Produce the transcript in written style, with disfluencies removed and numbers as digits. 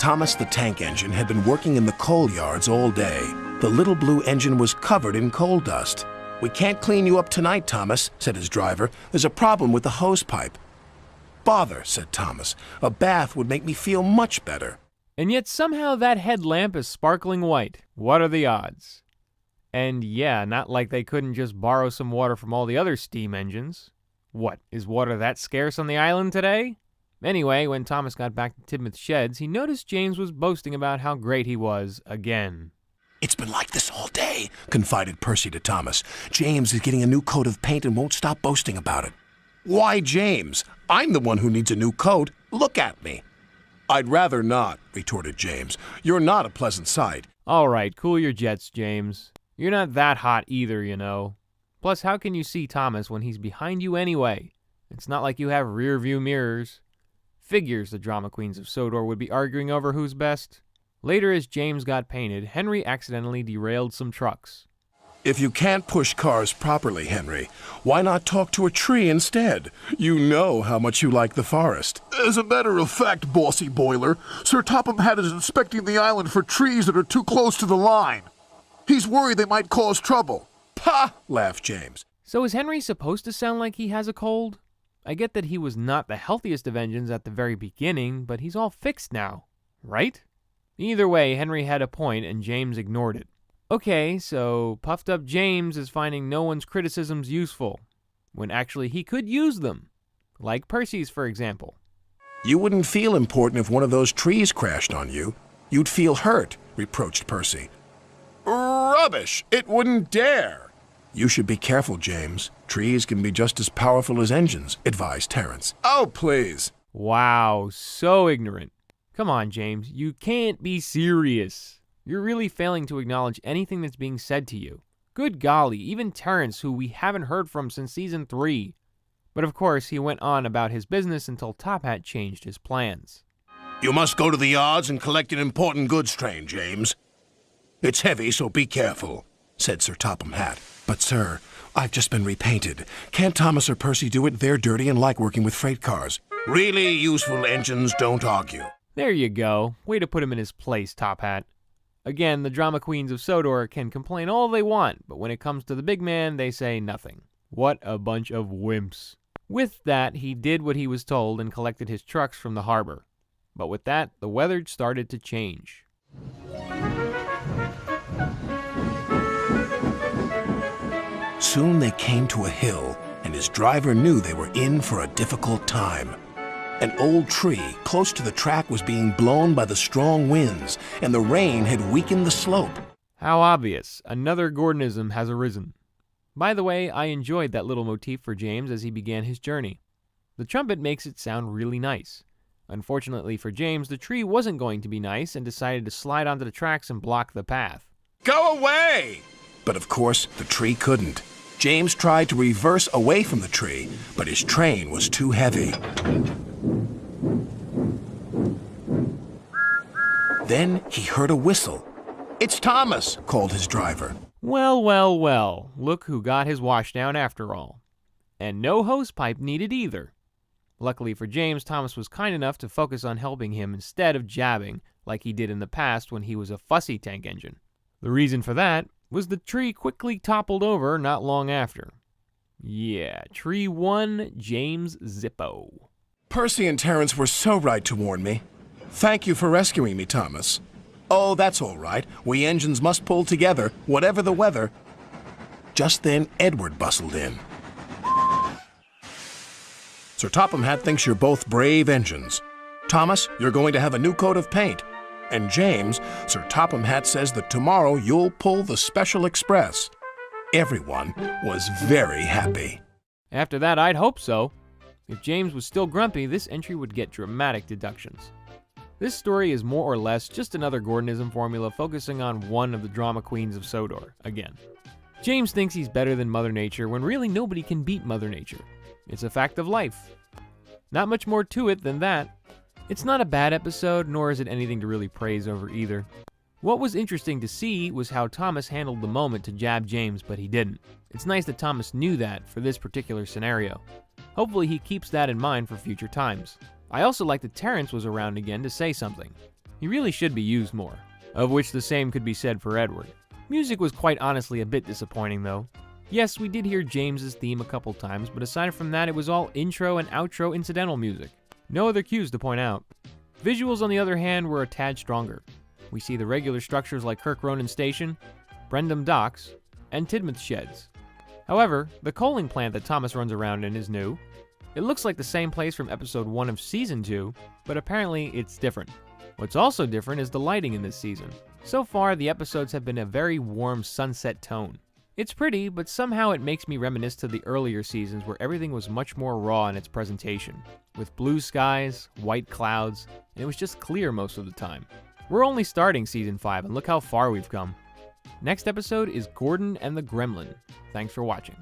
Thomas the tank engine had been working in the coal yards all day. The little blue engine was covered in coal dust. "We can't clean you up tonight, Thomas," said his driver. "There's a problem with the hose pipe." "Bother," said Thomas. "A bath would make me feel much better." And yet somehow that headlamp is sparkling white. What are the odds? And yeah, not like they couldn't just borrow some water from all the other steam engines. What, is water that scarce on the island today? Anyway, when Thomas got back to Tidmouth sheds, he noticed James was boasting about how great he was again. "It's been like this all day," confided Percy to Thomas. "James is getting a new coat of paint and won't stop boasting about it." "Why, James? I'm the one who needs a new coat. Look at me." "I'd rather not," retorted James. "You're not a pleasant sight." All right, cool your jets, James. You're not that hot either, you know. Plus, how can you see Thomas when he's behind you anyway? It's not like you have rear-view mirrors. Figures the drama queens of Sodor would be arguing over who's best. Later, as James got painted, Henry accidentally derailed some trucks. "If you can't push cars properly, Henry, why not talk to a tree instead? You know how much you like the forest." "As a matter of fact, bossy boiler, Sir Topham Hatt is inspecting the island for trees that are too close to the line. He's worried they might cause trouble." "Pah!" laughed James. So is Henry supposed to sound like he has a cold? I get that he was not the healthiest of engines at the very beginning, but he's all fixed now, right? Either way, Henry had a point and James ignored it. Okay, so puffed up James is finding no one's criticisms useful, when actually he could use them. Like Percy's, for example. "You wouldn't feel important if one of those trees crashed on you. You'd feel hurt," reproached Percy. "Rubbish! It wouldn't dare." "You should be careful, James. Trees can be just as powerful as engines," advised Terence. "Oh, please." Wow, so ignorant. Come on, James, you can't be serious. You're really failing to acknowledge anything that's being said to you. Good golly, even Terence, who we haven't heard from since season 3. But of course, he went on about his business until Top Hat changed his plans. "You must go to the yards and collect an important goods train, James. It's heavy, so be careful," said Sir Topham Hatt. "But, sir, I've just been repainted. Can't Thomas or Percy do it? They're dirty and like working with freight cars." "Really useful engines don't argue." There you go. Way to put him in his place, Top Hat. Again, the drama queens of Sodor can complain all they want, but when it comes to the big man, they say nothing. What a bunch of wimps. With that, he did what he was told and collected his trucks from the harbor. But with that, the weather started to change. Soon they came to a hill, and his driver knew they were in for a difficult time. An old tree close to the track was being blown by the strong winds, and the rain had weakened the slope. How obvious. Another Gordonism has arisen. By the way, I enjoyed that little motif for James as he began his journey. The trumpet makes it sound really nice. Unfortunately for James, the tree wasn't going to be nice and decided to slide onto the tracks and block the path. "Go away!" But of course, the tree couldn't. James tried to reverse away from the tree, but his train was too heavy. Then he heard a whistle. "It's Thomas," called his driver. Well, well, well. Look who got his washdown after all. And no hosepipe needed either. Luckily for James, Thomas was kind enough to focus on helping him instead of jabbing like he did in the past when he was a fussy tank engine. The reason for that was the tree quickly toppled over not long after. Yeah, tree 1, James Zippo. "Percy and Terence were so right to warn me. Thank you for rescuing me, Thomas." "Oh, that's all right. We engines must pull together, whatever the weather." Just then, Edward bustled in. "Sir Topham Hatt thinks you're both brave engines. Thomas, you're going to have a new coat of paint. And James, Sir Topham Hatt says that tomorrow you'll pull the Special Express." Everyone was very happy. After that, I'd hope so. If James was still grumpy, this entry would get dramatic deductions. This story is more or less just another Gordonism formula focusing on one of the drama queens of Sodor, again. James thinks he's better than Mother Nature when really nobody can beat Mother Nature. It's a fact of life. Not much more to it than that. It's not a bad episode, nor is it anything to really praise over either. What was interesting to see was how Thomas handled the moment to jab James, but he didn't. It's nice that Thomas knew that for this particular scenario. Hopefully he keeps that in mind for future times. I also like that Terence was around again to say something. He really should be used more, of which the same could be said for Edward. Music was quite honestly a bit disappointing though. Yes, we did hear James's theme a couple times, but aside from that, it was all intro and outro incidental music. No other cues to point out. Visuals, on the other hand, were a tad stronger. We see the regular structures like Kirk Ronan Station, Brendam Docks, and Tidmouth Sheds. However, the coaling plant that Thomas runs around in is new. It looks like the same place from episode 1 of season 2, but apparently it's different. What's also different is the lighting in this season. So far, the episodes have been a very warm sunset tone. It's pretty, but somehow it makes me reminisce to the earlier seasons where everything was much more raw in its presentation, with blue skies, white clouds, and it was just clear most of the time. We're only starting season 5, and look how far we've come. Next episode is Gordon and the Gremlin. Thanks for watching.